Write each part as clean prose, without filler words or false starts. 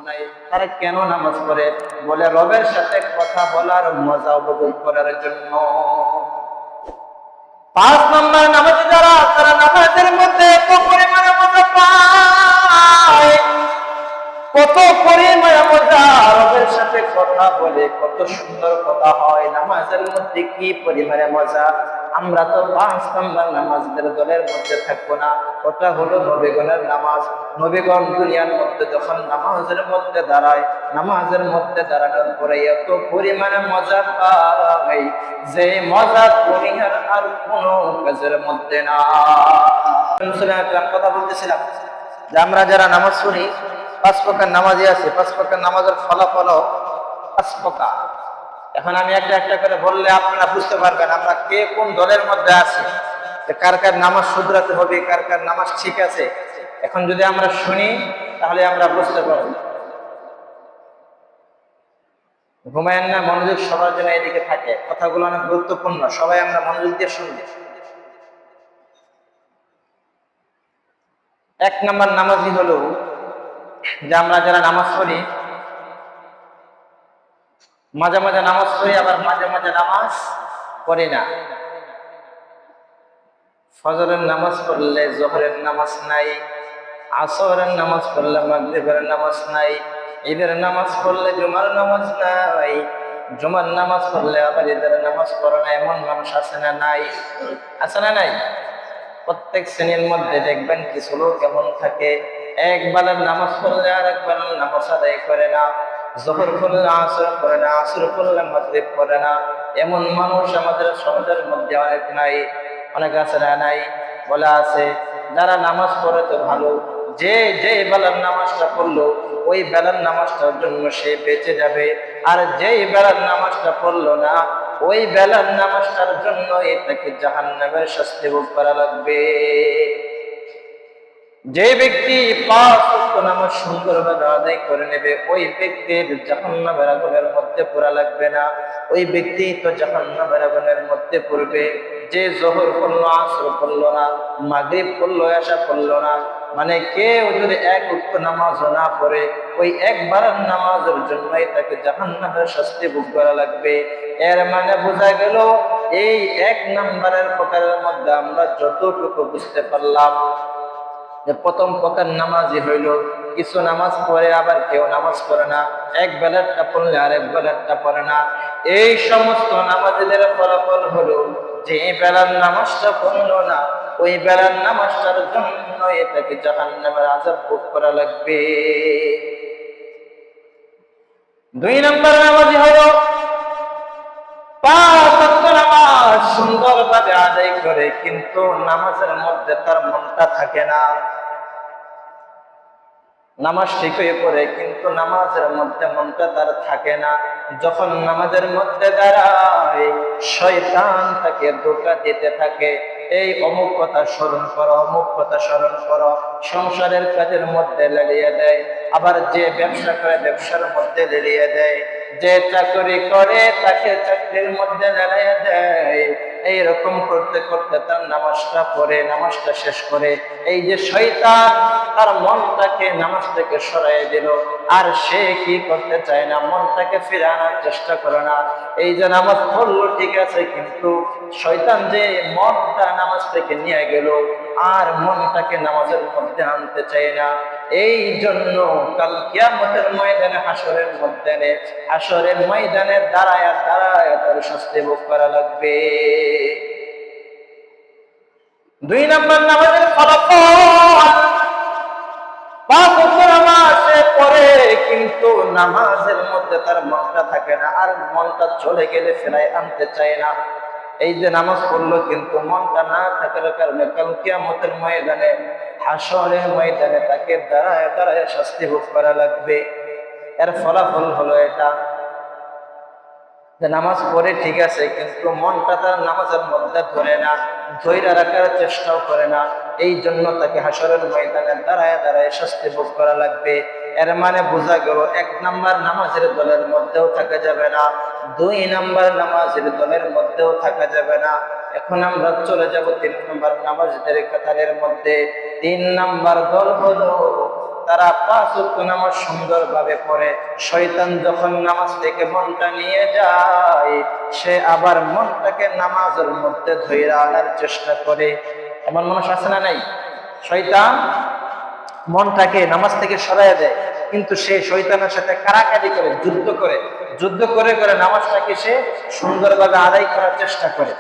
নাই। তারা কেন নামাজ পড়ে? বলে রবের সাথে কথা বলার মজা উপভোগ করার জন্য। 5 নম্বর নামাজি যারা, তারা নামাজের মধ্যে এত পরিমাণে মজা পায়, কত পরিমাণে মজা, রবের সাথে কথা বলে কত সুন্দর কথা হয়, নামাজের মধ্যে কি পরিমাণে মজা। আমরা তো 5 নম্বর নামাজদের দলের মধ্যে থাকবো না। ওটা হলো নবীগণের নামাজ। নবীগণ দুনিয়ার মধ্যে যখন নামাজের মধ্যে দাঁড়ায়, নামাজের মধ্যে দাঁড়ানোর পরে এত পরিমাণে মজা পায়, যে মজা দুনিয়ার আর কোনো কাজের মধ্যে না। কথা বলতেছিলাম যে আমরা যারা নামাজ পড়ি, 5 প্রকার নামাজি আছে, 5 প্রকার নামাজের ফলাফল 5 প্রকার। এখন আমি একটা একটা করে বললে আপনারা বুঝতে পারবেন আমরা কে কোন দলের মধ্যে আছি, কার কার নামাজ শুধরাতে হবে, কার কার নামাজ ঠিক আছে। এখন যদি আমরা শুনি তাহলে আমরা বুঝতে পারব। ঘুমায়েন না, মনোযোগ সবার জন্য এদিকে থাকে, কথাগুলো অনেক গুরুত্বপূর্ণ, সবাই আমরা মনোযোগ দিয়ে শুনবো। 1 নম্বর নামাজি হলো যে আমরা যারা নামাজ পড়ি, মাঝে মাঝে নামাজ পড়ি, আবার মাঝে মাঝে নামাজ পড়ি না। ফজরের নামাজ পড়লে জোহরের নামাজ নাই, আসরের নামাজ পড়লে মাগরিবের নামাজ নাই, ঈদের নামাজ পড়লে জুমার নামাজ নাই, জুমার নামাজ পড়লে আবার ঈদের নামাজ পড়ে না। এমন মানুষ আছে না নাই? আছে না নাই? প্রত্যেক শ্রেণীর মধ্যে দেখবেন কিছু লোক এমন থাকে, এক বেলার নামাজ পড়লে আর এক বেলার নামাজ আদায় করে না, জোহর পড়লে আসর পড়ে না, আসর পড়লে মাগরিব পড়ে না। এমন মানুষ আমাদের সমাজের মধ্যে অনেক নাই। অনেক আছে না নাই? বলা আছে যারা নামাজ পড়ে তো ভালো, যে যে বেলার নামাজটা পড়লো ওই বেলার নামাজটার জন্য সে বেঁচে যাবে, আর যেই বেলার নামাজটা পড়লো না ওই বেলার নামাজটার জন্য তাকে জাহান্নামের শাস্তি ভোগ করা লাগবে। যে ব্যক্তি 5 ওয়াক্ত নামাজ সুন্দরভাবে আদায় করে নেবে ওই ব্যক্তির জাহান্নামের আগুনের মধ্যে পড়া লাগবে না। ওই ব্যক্তি তো জাহান্নামের আগুনের মধ্যে পড়বে। যে জোহর পড়লো, আসর পড়লো না, মাগরিব পড়লো, এশা পড়লো না, মানে কেউ যদি 1 ওয়াক্ত নামাজও না পড়ে ওই একবারের নামাজের জন্যই তাকে জাহান্নামের শাস্তি ভোগ করা লাগবে। এর মানে বোঝা গেল এই 1 নম্বরের প্রকারের মধ্যে আমরা যতটুকু বুঝতে পারলাম যে প্রথম প্রকার নামাজি হইল কিছু নামাজ পড়ে আবার কেউ নামাজ পড়ে না, এক বেলারটা পড়লে আর এক বেলারটা পড়ে না। এই সমস্ত নামাজিদের ফলাফল হলো যে বেলার নামাজটা পড়লো না ওই বেলার নামাজটার জন্য এটাকে জাহান্নামের আযাব ভোগ করা লাগবে। 2 নম্বর নামাজি হলো 5 ওয়াক্ত নামাজ সুন্দরভাবে আদায় করে কিন্তু নামাজের মধ্যে তার মনটা থাকে না। নামাজ ঠিক হয়ে পড়ে কিন্তু নামাজের মধ্যে মনটা তার থাকে না। যখন নামাজের মধ্যে দাঁড়ায় শয়তান তাকে ধোঁকা দিতে থাকে, এই অমুক কথা স্মরণ করো, অমুক কথা স্মরণ করো, সংসারের কাজের মধ্যে লেলিয়ে দেয়, আবার যে ব্যবসা করে ব্যবসার মধ্যে লেলিয়ে দেয়, যে চাকরি করে তাকে চাকরির মধ্যে লেলিয়ে দেয়। এইরকম করতে করতে তার নামাজটা পড়ে, নামাজটা শেষ করে এই যে শয়তান তার মনটাকে নামাজ থেকে সরাই দিল, আর সে কি করতে চায় না, মনটাকে ফিরে আনার চেষ্টা করে না। এই যে নামাজ পড়লো ঠিক আছে কিন্তু শয়তান যে মনটা নামাজ থেকে নিয়ে গেল আর মনটাকে নামাজের মধ্যে আনতে চায় না। এই জন্য কাল কিয়ামতের ময়দানে, হাসরের ময়দানে দাঁড়ায় দাঁড়ায় তার শাস্তি ভোগ করা লাগবে। 2 নম্বর নামাজের ফলাফল 5 ওয়াক্ত নামাজ পড়ে কিন্তু নামাজের মধ্যে তার মনটা থাকে না, আর মনটা চলে গেলে ফেরাই আনতে চায় না। এই যে নামাজ পড়লো কিন্তু মনটা না থাকার কারণে কাল কিয়ামতের ময়দানে, হাসরের ময়দানে তাকে দাঁড়ায় দাঁড়ায় শাস্তি ভোগ করা লাগবে। এর ফলাফল হলো এটা যে নামাজ পড়ে ঠিক আছে কিন্তু মনটা তার নামাজের মধ্যে ধরে না, ধৈর্য রাখার চেষ্টাও করে না। এই জন্য তাকে হাসরের ময়দানে দাঁড়ায় দাঁড়ায় শাস্তি ভোগ করা লাগবে। এর মানে বোঝা গেল 1 নম্বর নামাজের দলের মধ্যেও থাকা যাবে না, 2 নম্বর নামাজের দলের মধ্যেও থাকা যাবে না। এখন আমরা চলে যাব 3 নম্বর নামাজদের কাতারের মধ্যে। 3 নম্বর দল হলো তারা 5 ওয়াক্ত নামাজ সুন্দরভাবে পড়ে। শয়তান যখন নামাজ থেকে মনটা নিয়ে যায়, সে আবার মনটাকে নামাজের মধ্যে ধইরা আনার চেষ্টা করে। এমন মানুষ আছে না নাই? শয়তান মনটাকে নামাজ থেকে সরাইয়া দেয়, কিন্তু সে শয়তানের সাথে কারাকারি করে, যুদ্ধ করে করে নামাজটাকে সে সুন্দরভাবে আদায় করার চেষ্টা করে।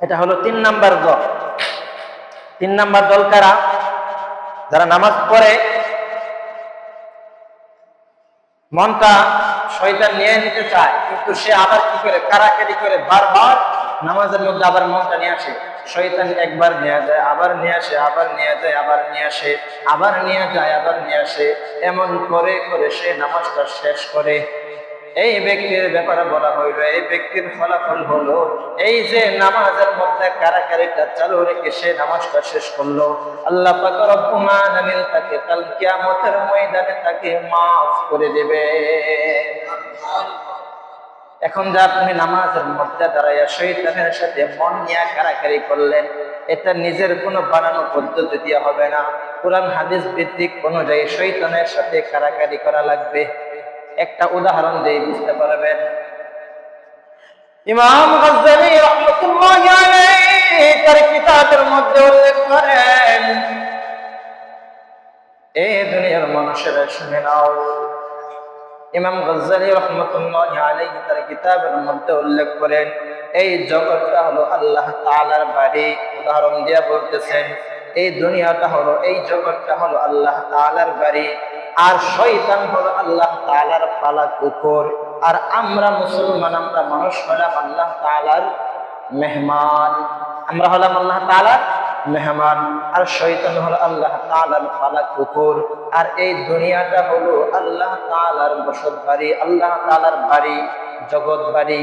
এটা হলো 3 নাম্বার দল। 3 নাম্বার দল কারা? যারা নামাজ পড়ে মনটা শয়তান নিয়ে নিতে চায়, কিন্তু সে আবার কি করে, কারাকারি করে বারবার নামাজের মধ্যে আবার মনটা নিয়ে আসে। শয়তান একবার নিয়ে যায়, আবার নিয়ে আসে, আবার নিয়ে যায়, আবার নিয়ে আসে, আবার নিয়ে যায়, আবার নিয়ে আসে। এমন করে করে সে নামাজটা শেষ করে। এই ব্যক্তির ব্যাপারে বলা হইল, এই ব্যক্তির ফলাফল হলো এই যে নামাজের মধ্যে কারাকারিটা চালু রেখে সে নামাজটা শেষ করলো, আল্লাহ পাক রব্বুল আলামিন তাকে কাল কিয়ামতের ময়দানে তাকে মাফ করে দেবে। এখন যা আপনি নামাজের মধ্যে দাঁড়াইয়া শয়তানের সাথে মন নিয়ে কারাকারি করলেন, এটা নিজের কোনো বানানো পদ্ধতি দিয়ে হবে না। কোরআন হাদিস ভিত্তিক অনুযায়ী শয়তানের সাথে কারাকারি করা লাগবে। একটা উদাহরণ দিয়ে বুঝতে পারবেন। ইমাম গাজ্জালী রাহমাতুল্লাহি আলাইহি তার কিতাবের মধ্যে উল্লেখ করেন, এই দুনিয়ার মানুষেরা শুনে নাও। ইমাম গাজ্জালী রাহমাতুল্লাহি আলাইহি তার কিতাবের মধ্যে উল্লেখ করেন, এই জগৎটা হলো আল্লাহ তাআলার বাড়ি। উদাহরণ দিয়ে বলতেছেন, এই দুনিয়াটা হলো, এই জগৎটা হলো আল্লাহ তাআলার বাড়ি, আর শয়তান হলো আল্লাহ তাআলার পালা কুকুর। আর আমরা মুসলমান, আমরা মানুষ হলাম আল্লাহ তাআলার মেহমান। আমরা হলাম আল্লাহ তাআলার মেহমান, আর শয়তান হলো আল্লাহ তাআলার পালা কুকুর। আর এই দুনিয়াটা হলো আল্লাহ তাআলার বসত বাড়ি, আল্লাহ তাআলার বাড়ি, জগৎ বাড়ি।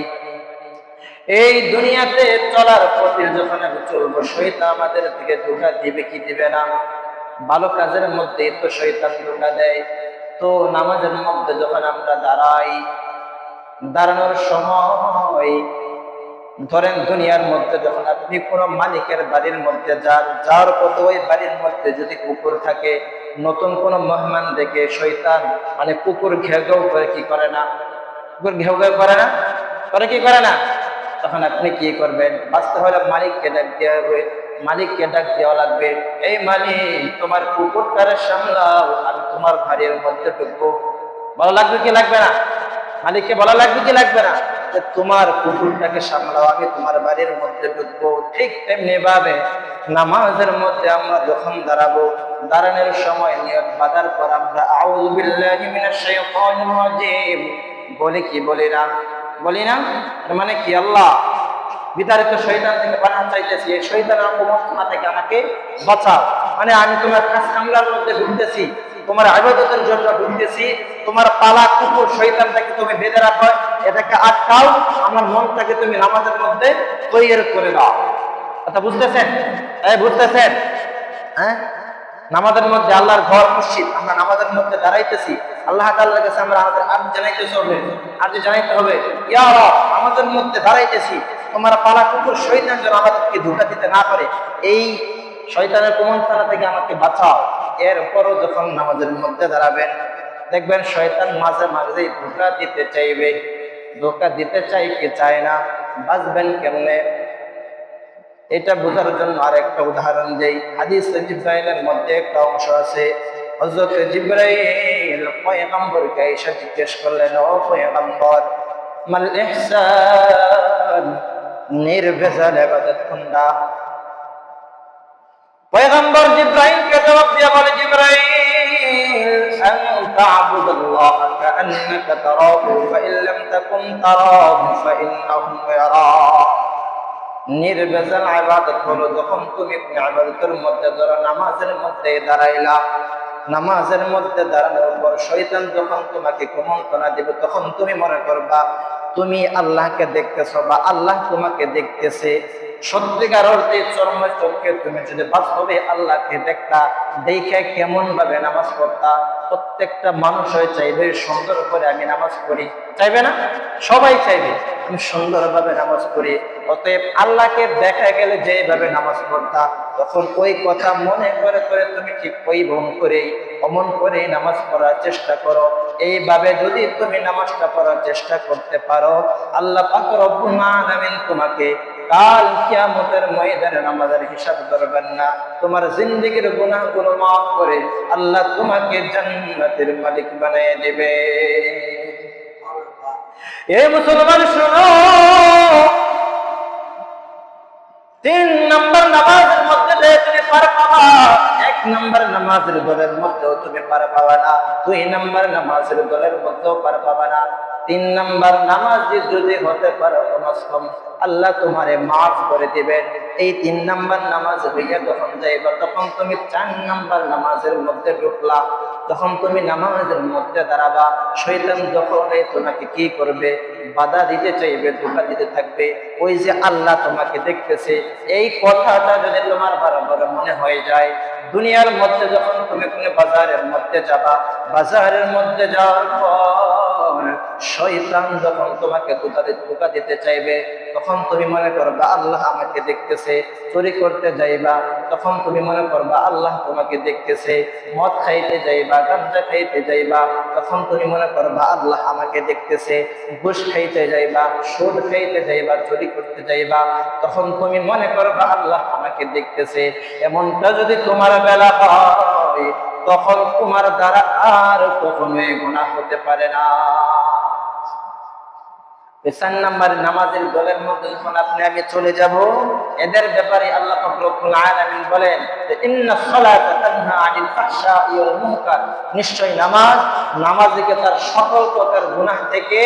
এই দুনিয়াতে চলার পথে যখন আমি চলবো, শয়তান আমাদের দিকে ধোঁকা দিবে কি দিবে না? ভালো কাজের মধ্যে তো শয়তান ধোঁকা দেয়। তো নামাজের মধ্যে যখন আমরা দাঁড়াই, দাঁড়ানোর সময় ধরেন দুনিয়ার মধ্যে যখন আপনি কোনো মালিকের বাড়ির মধ্যে যান, যাওয়ার পথে ওই বাড়ির মধ্যে যদি কুকুর থাকে, নতুন কোনো মেহমান দেখে শয়তান মানে কুকুর ঘেউ ঘেউ করে, কি করে না? কুকুর ঘেউ ঘেউ করে না? করে কি করে না? তখন আপনি কি করবেন? বাঁচতে হলে মালিককে ডাক দেওয়া হবে, মালিককে ডাক দেওয়া লাগবে, এই মালিক তোমার কুকুরটারে সামলাও, আমি তোমার বাড়ির মধ্যে ঢুকবো। বলা লাগবে কি লাগবে না? মালিককে বলা লাগবে কি লাগবে না? যে তোমার কুকুরটাকে সামলাও, আমি তোমার বাড়ির মধ্যে ঢুকবো। ঠিক তেমনি ভাবে নামাজের মধ্যে আমরা যখন দাঁড়াবো, দাঁড়ানোর সময় নিয়ত বাঁধার পর আমরা আউযু বিল্লাহি মিনাশ শাইতানির রাজিম বলি কি বলি না? বলি না? মানে কি, আল্লাহ বিতাড়িত শয়তান থেকে বাঁচা চাইতেছি, এই শয়তানের আক্রমণ থেকে আমাকে বাঁচাও। মানে আমি তোমার কাজ কামলার মধ্যে ঘুরতেছি, তোমার ইবাদতের জন্য ঘুরতেছি, তোমার পালা কুকুর শয়তানটাকে তুমি বেঁধে রাখো, এটাকে আটকাও, আমার মনটাকে তুমি নামাজের মধ্যে তৈরি করে দাও। কথা বুঝতেছেন? বুঝতেছেন? হ্যাঁ, নামাজের মধ্যে আল্লাহর ঘর মসজিদ, আমরা নামাজের মধ্যে দাঁড়াইতেছি, আল্লাহ তাআলার কাছে আমরা আমাদের আর্জ জানাইতে হবে, আর্জ জানাইতে হবে, ইয়া রাব নামাজের মধ্যে দাঁড়াইতেছি, তোমার পালা কুকুর শয়তান যেন আমাদেরকে ধোঁকা দিতে না পারে, এই শয়তানের কুমন্ত্রণা থেকে আমাকে বাঁচাও। এরপরও যখন নামাজের মধ্যে দাঁড়াবেন, দেখবেন শয়তান মাঝে মাঝেই ধোঁকা দিতে চাইবে। ধোঁকা দিতে চাই কি চায় না, বাঁচবেন কেমনে? এটা বোঝার জন্য আরেকটা উদাহরণ দেই। হাদিসে জিবরাইলের মধ্যে একটা অংশ আছে, হযরত জিবরাইল পয়গম্বরকে এসে জিজ্ঞেস করলেন, ও পয়গম্বর, মাল ইহসান, নির্ভেজাল ইবাদত কোনটা? পয়গম্বর জিবরাইলকে জবাব দিয়ে বলে, জিবরাইল আন তা'বুদাল্লাহ কাআন্নাকা তারাহু ফাইন লাম তাকুন তারাহু ফাইন্নাহু ইয়ারাক। নির্ভেজাল ইবাদত হলো যখন তুমি ইবাদতের মধ্যে, ধরো নামাজের মধ্যে দাঁড়াইলা, নামাজের মধ্যে দাঁড়ানোর পর শয়তান যখন তোমাকে কুমন্ত্রণা দিবে, তখন তুমি মনে করবা তুমি আল্লাহকে দেখতেছো বা আল্লাহ তোমাকে দেখতেছে। সত্যিকার অর্থে চরম চোখে তুমি যদি বাস্তবে আল্লাহকে দেখতা, দেখে কেমন ভাবে নামাজ পড়তা। প্রত্যেকটা মানুষ চাইবে সুন্দর করে আমি নামাজ পড়ি, চাইবে না? সবাই চাইবে আমি সুন্দরভাবে নামাজ পড়ি, অতএব আল্লাহকে দেখা গেলে যেভাবে নামাজ পড়তা, তখন ওই কথা মনে করে করে তুমি ঠিক ওই অমন করে নামাজ পড়ার চেষ্টা করো। এইভাবে যদি তুমি নামাজটা পড়ার চেষ্টা করতে পারো, আল্লাহ পাক রব্বুল আলামিন তোমাকে কাল কিয়ামতের ময়দানে নামাজের হিসাব করবেন না, তোমার জিন্দেগীর গুনাহগুলো মাফ করে আল্লাহ তোমাকে জান্নাতের মালিক বানিয়ে দেবে। এ মুসলমান শোনো, 3 নম্বর নামাজের মধ্যে তুমি পার পাবা, 1 নম্বর নামাজের দলের মধ্যেও তুমি পার পাবা না, 2 নম্বর নামাজের দলের মধ্যেও পার পাবা না, 3 নম্বর নামাজ যদি হতে পারো কমস কম আল্লাহ তোমারে মাফ করে দিবেন। এই 3 নম্বর নামাজ হইয়া যখন যাইবা, তখন তুমি 4 নম্বর নামাজের মধ্যে ঢুকলা, তখন তুমি নামাজের মধ্যে দাঁড়াবা, শয়তান যখন তোমাকে কি করবে, বাধা দিতে চাইবে, ধোঁকা দিতে থাকবে। ওই যে আল্লাহ তোমাকে দেখতেছে, এই কথাটা যদি তোমার বারবার মনে হয়ে যায়, দুনিয়ার মধ্যে যখন তুমি কোনো বাজারের মধ্যে যাবা, বাজারের মধ্যে যাওয়ার পর শয়তান যখন তোমাকে ধোঁকা দিতে চাইবে, তখন তুমি মনে করবা আল্লাহ আমাকে দেখতেছে। চুরি করতে যাইবা, তখন তুমি মনে করবা আল্লাহ তোমাকে দেখতেছে। মদ খাইতে যাইবা, গাঁজা খাইতে যাইবা, তখন তুমি মনে করবা আল্লাহ আমাকে দেখতেছে। ঘুষ খাইতে যাইবা, সুদ খাইতে যাইবা, চুরি করতে যাইবা, তখন তুমি মনে করবা আল্লাহ আমাকে দেখতেছে। এমনটা যদি তোমার বেলা হয়, তখন তোমার দ্বারা আর কখনোই গুনাহ হতে পারে না। 4 নম্বর নামাজের দলের মধ্যে যখন আপনি আমি চলে যাব, এদের ব্যাপারে আল্লাহ পাক রব্বুল আলামিন বলেন যে ইন্নাস সালাতা তানহা আনিল ফাহশাই ওয়াল মুনকার, নিশ্চয় নামাজকে তার সকল প্রকার গুনাহ থেকে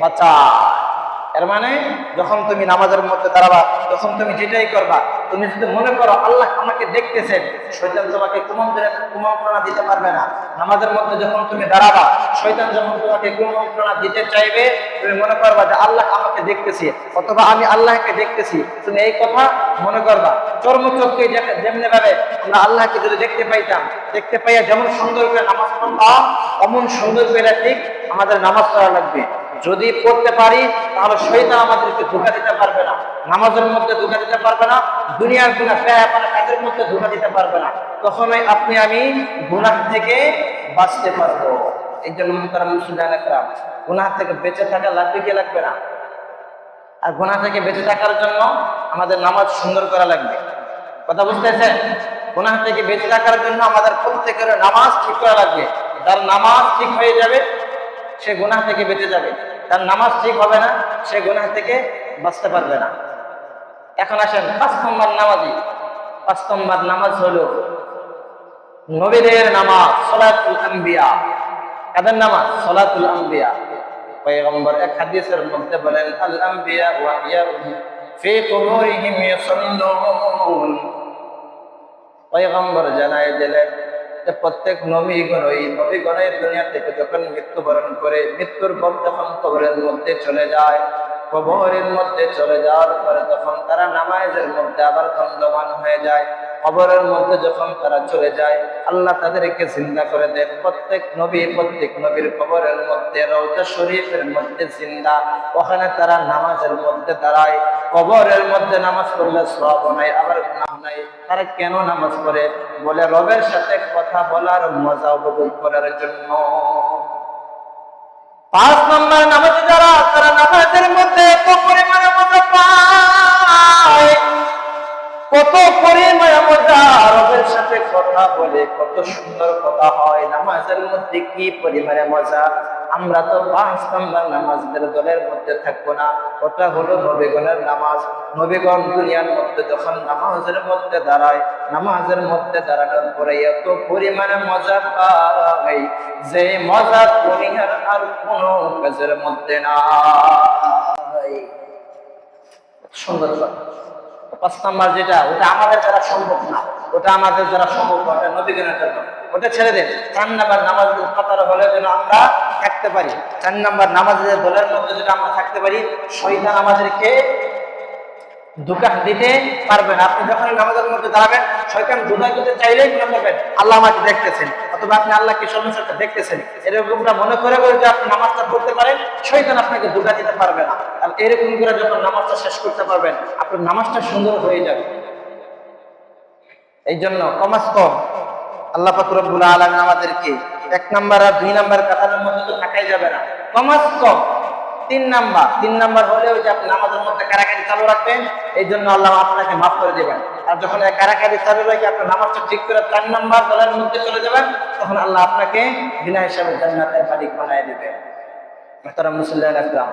বাঁচায়। এর মানে যখন তুমি নামাজের মধ্যে দাঁড়াবা, তখন তুমি যেটাই করবা, তুমি যদি মনে করো আল্লাহ আমাকে দেখতেছেন, শয়তান তোমাকে কুমন্ত্রণা দিতে পারবে না। নামাজের মধ্যে যখন তুমি দাঁড়াবা, শয়তান যখন তোমাকে কুমন্ত্রণা দিতে চাইবে, তুমি মনে করবা যে আল্লাহ আমাকে দেখতেছি, অথবা আমি আল্লাহকে দেখতেছি। তুমি এই কথা মনে করবা। চর্মচক্ষে যেমনি ভাবে আমরা আল্লাহকে যদি দেখতে পাইয়া যেমন সুন্দর করে নামাজ পড়তাম, অমন সুন্দর করে ঠিক আমাদের নামাজ পড়া লাগবে। যদি পড়তে পারি, তাহলে শয়তান আমাদেরকে ধোঁকা দিতে পারবে না, নামাজের মধ্যে ধোঁকা দিতে পারবে না, দুনিয়ার গুনাহ বেয়াপানা কাজের মধ্যে ধোঁকা দিতে পারবে না। তখনই আপনি আমি গুনাহ থেকে বাঁচতে পারবো। এই জন্য মুহতারাম মুসলিম একরাম, গুনাহ থেকে বেঁচে থাকা লাগবে কি লাগবে না? আর গুনাহ থেকে বেঁচে থাকার জন্য আমাদের নামাজ সুন্দর করা লাগবে। কথা বুঝতেছেন? গুনাহ থেকে বেঁচে থাকার জন্য আমাদের প্রত্যেকের নামাজ ঠিক করা লাগবে। যার নামাজ ঠিক হয়ে যাবে, সে গুনাহ থেকে বেঁচে যাবে। তার নামাজ ঠিক হবে না, সে গুনাহ থেকে বাঁচতে পারবে না। এখন আসেন 5 নম্বর নামাজি। 5 নম্বর নামাজ হলো নবীদের নামাজ, সালাতুল আম্বিয়া। কাদের নামাজ? সালাতুল আম্বিয়া। পয়গম্বর এক হাদিসের মধ্যে বলেন, আল আম্বিয়া ওয়া ইয়াউম ফি কুবুরিহিম ইউসাল্লুন। পয়গম্বর জানায় দিলেন যে প্রত্যেক নবীগণের দুনিয়া থেকে যখন মৃত্যুবরণ করে, মৃত্যুর পর যখন কবরের মধ্যে চলে যায়, কবরের মধ্যে চলে যাওয়ার পরে তখন তারা নামাজের মধ্যে আবার দণ্ডমান হয়ে যায়। কবরের মধ্যে যখন তারা চলে যায়, আল্লাহ তাদেরকে জিন্দা করে দেন। প্রত্যেক নবীর কবরের মধ্যে রওজা শরীফের মধ্যে জিন্দা, ওখানে তারা নামাজের মধ্যে দাঁড়ায়। কবরের মধ্যে নামাজ পড়লে সওয়াব নাই, আবার গুনাহ নাই। তারা কেন নামাজ পড়ে? বলে রবের সাথে কথা বলার মজা উপভোগ করার জন্য। 5 নম্বর নামাজে যারা, তারা নামাজের মধ্যে এত পরিমাণে মজা পায়, কত পরিমাণে মজা, রবের সাথে কথা বলে কত সুন্দর কথা হয়। নামাজের মধ্যে কি পরিমাণে মজা! আমরা তো 5 নম্বর নামাজের দলের মধ্যে থাকবো না। ওটা হলো নবীগণের নামাজ। নবীগণ দুনিয়ার মধ্যে যখন নামাজের মধ্যে দাঁড়ায়, নামাজের মধ্যে দাঁড়ানোর পরে এত পরিমাণে মজা পাই, যে মজা দুনিয়ার আর কোনো কাজের মধ্যে নাই। সুন্দর কথা। 5 নম্বর যেটা, ওটা আমাদের দ্বারা সম্ভব না, ওটা নবীগণের জন্য, ওটা ছেড়ে দেন। 4 নম্বর নামাজের কাতার হলে যেন আমরা থাকতে পারি। 4 নম্বর নামাজের দলের মধ্যে যেটা আমরা থাকতে পারি, শয়তান আমাদেরকে ধোঁকা দিতে পারবেন। আপনি যখন নামাজের মধ্যে দাঁড়াবেন, শয়তান ধোঁকা দিতে চাইলেই মনে করবেন আল্লাহ আমাকে দেখতেছেন, অথবা আপনি আল্লাহকে সমস্যাটা দেখতেছেন, এরকমটা মনে করে যদি আপনি নামাজটা পড়তে পারেন, শয়তান আপনাকে ধোঁকা দিতে পারবে না। আর এরকম করে যখন নামাজটা শেষ করতে পারবেন, আপনার নামাজটা সুন্দর হয়ে যাবে। এই জন্য কমাস কম আল্লাহ পাক রব্বুল আলামিন আমাদেরকে 1 নাম্বার আর 2 নাম্বার কাতারের মধ্যে তো থাকাই যাবে না, কমাস কম 3 নাম্বার হলে ওই যে আপনি নামাজের মধ্যে কারাকারি চালু রাখবেন, এই জন্য আল্লাহ আপনাকে মাফ করে দেবেন। আর যখন এই কারাকারি চালু রেখে আপনার নামাজটা ঠিক করে 4 নাম্বার দলের মধ্যে চলে যাবেন, তখন আল্লাহ আপনাকে বিনা হিসাবে জান্নাতের মালিক বানায় দিবেন। মুহতারাম মুসল্লিয়ান ইকরাম,